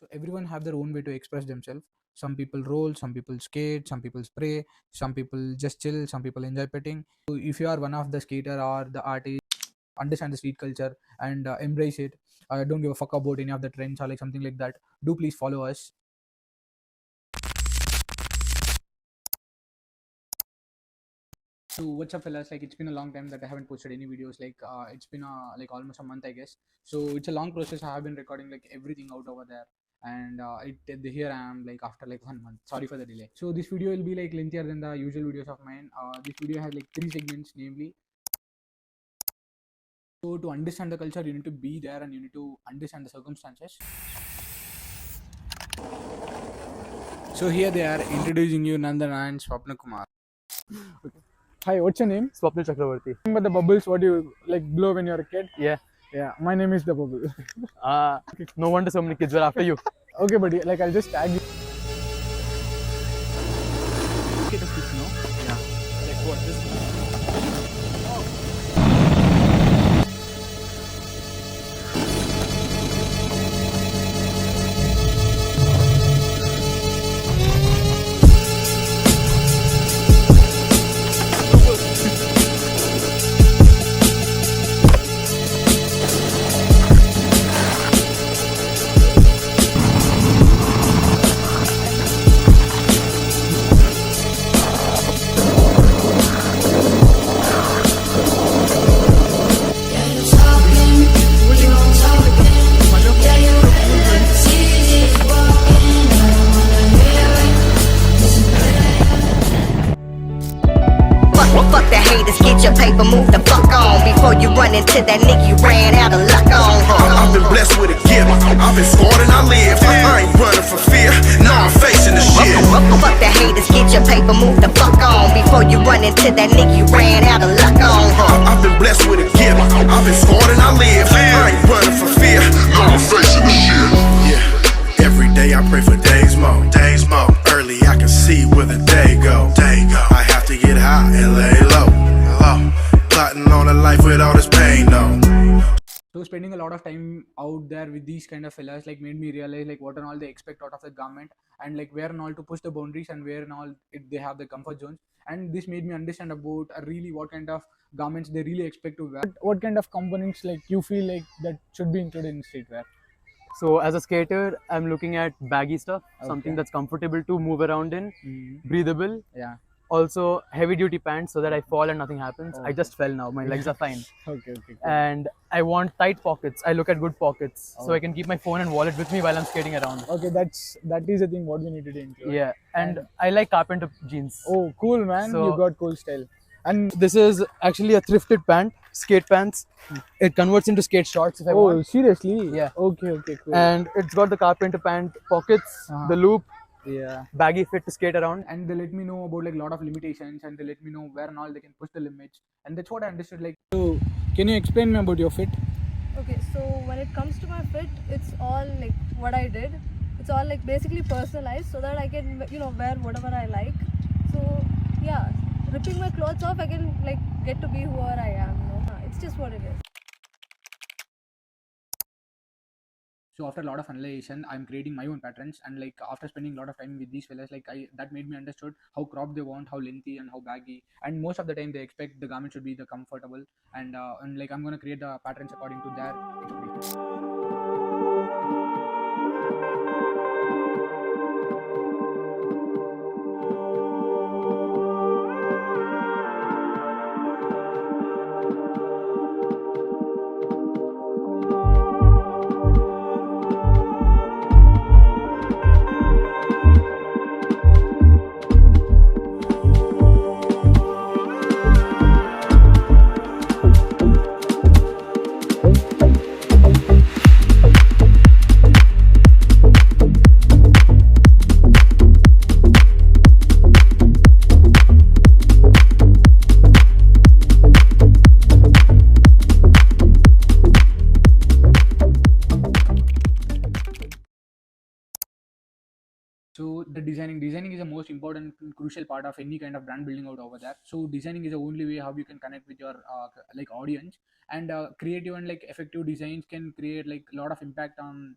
So everyone have their own way to express themselves. Some people roll, some people skate, some people spray, some people just chill, some people enjoy petting. So if you are one of the skater or the artist, understand the street culture and embrace it. Don't give a fuck about any of the trends or like something like that. Do please follow us. So what's up, fellas? Like it's been a long time that I haven't posted any videos. Like it's been like almost a month, I guess. So it's a long process. I have been recording like everything out over there, and here I am like after like 1 month. Sorry for the delay. So this video will be like lengthier than the usual videos of mine. This video has like 3 segments, namely. So to understand the culture, you need to be there and you need to understand the circumstances. So here they are introducing you Nandan and Swapna Kumar. Hi, what's your name? Swapnil Chakravarti. Remember the bubbles what you like blow when you're a kid? Yeah. Yeah, my name is the bubble. No wonder so many kids were after you. Okay, buddy, like I'll just tag you. Get a kick, no? Yeah. Like what? This. Fuck the haters, get your paper, move the fuck on before you run into that nigga you ran out of luck on. I've been blessed with a gift. I've been scored and I live. I ain't running for fear. Now I'm facing the shit. Fuck the haters, get your paper, move the fuck on before you run into that nigga you ran out of luck on. I've been blessed with a gift. I've been scored and I live. I ain't running for fear. Now I'm facing the shit. Yeah. Every day I pray for days more. Days more. Early I can see where the day go. I have to get high and lay low. Plotting on a life with all this pain, no. So spending a lot of time out there with these kind of fellas like made me realize like what and all they expect out of the garment, and like where and all to push the boundaries and where and all they have the comfort zones. And this made me understand about really what kind of garments they really expect to wear. What kind of components like you feel like that should be included in streetwear? So as a skater, I'm looking at baggy stuff, something that's comfortable to move around in, breathable. Yeah. Also heavy duty pants so that I fall and nothing happens. I just fell now. My legs are fine. Okay, cool. And I want tight pockets. I look at good pockets so I can keep my phone and wallet with me while I'm skating around. Okay, that is the thing what we need to include. Yeah. And I like carpenter jeans. Oh, cool, man. So- you got cool style. And this is actually a thrifted pant, skate pants. It converts into skate shorts if I Oh, want. seriously? Yeah. Okay, cool. And it's got the carpenter pant pockets, the loop, yeah. baggy fit to skate around. And they let me know about like a lot of limitations, and they let me know where and all they can push the limits, and that's what I understood. Like, So, can you explain me about your fit? Okay, so when it comes to my fit, it's all like what I did. It's all like basically personalized so that I can, wear whatever I like. So yeah, ripping my clothes off, I can like get to be whoever I am. It's just what it is. so after a lot of analyzation, I'm creating my own patterns, and like after spending a lot of time with these fellas, like that made me understood how cropped they want, how lengthy and how baggy, and most of the time they expect the garment should be the comfortable, and like I'm gonna create the patterns according to their expectations. So the designing is the most important and crucial part of any kind of brand building out over there. So designing is the only way how you can connect with your like audience, and creative and like effective designs can create like a lot of impact on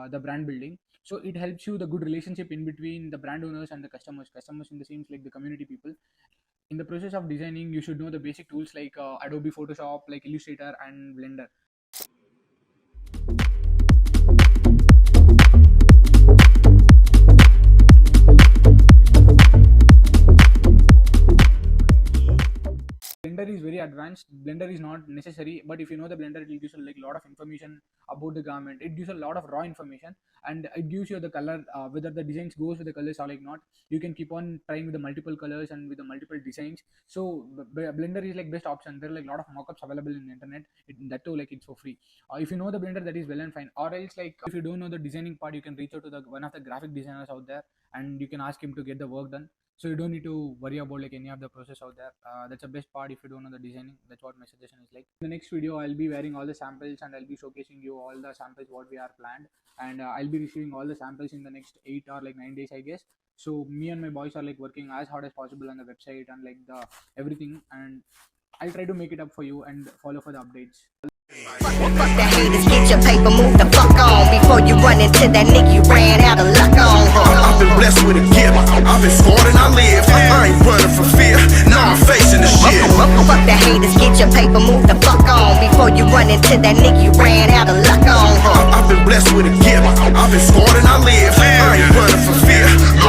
the brand building. So it helps you the good relationship in between the brand owners and the customers in the same like the community people. In the process of designing, you should know the basic tools like Adobe Photoshop, like Illustrator and Blender. Blender is very advanced. Blender is not necessary, but if you know the Blender, it will give you like a lot of information about the garment. It gives a lot of raw information, and it gives you the color, whether the designs goes with the colors or like not. You can keep on trying with the multiple colors and with the multiple designs. So Blender is like best option. There are like a lot of mockups available in the internet. That too, like it's for free. If you know the Blender, that is well and fine. Or else like if you don't know the designing part, you can reach out to the one of the graphic designers out there, and you can ask him to get the work done. So you don't need to worry about like any of the process out there. That's the best part if you don't know the designing. That's what my suggestion is like. In the next video, I'll be wearing all the samples and I'll be showcasing you all the samples what we are planned, and I'll be receiving all the samples in the next 8 or like 9 days, I guess. So me and my boys are like working as hard as possible on the website and like the everything, and I'll try to make it up for you and follow for the updates. Fuck the haters, get your paper, move the fuck on. Before you run into that nigga you ran out of luck on. I've been blessed with a gift. I've been scored and I live. I ain't running from fear. Now I'm facing the shit. Fuck the haters, get your paper, move the fuck on. Before you run into that nigga you ran out of luck on. I've been blessed with a gift. I've been scored and I live. I ain't running from fear.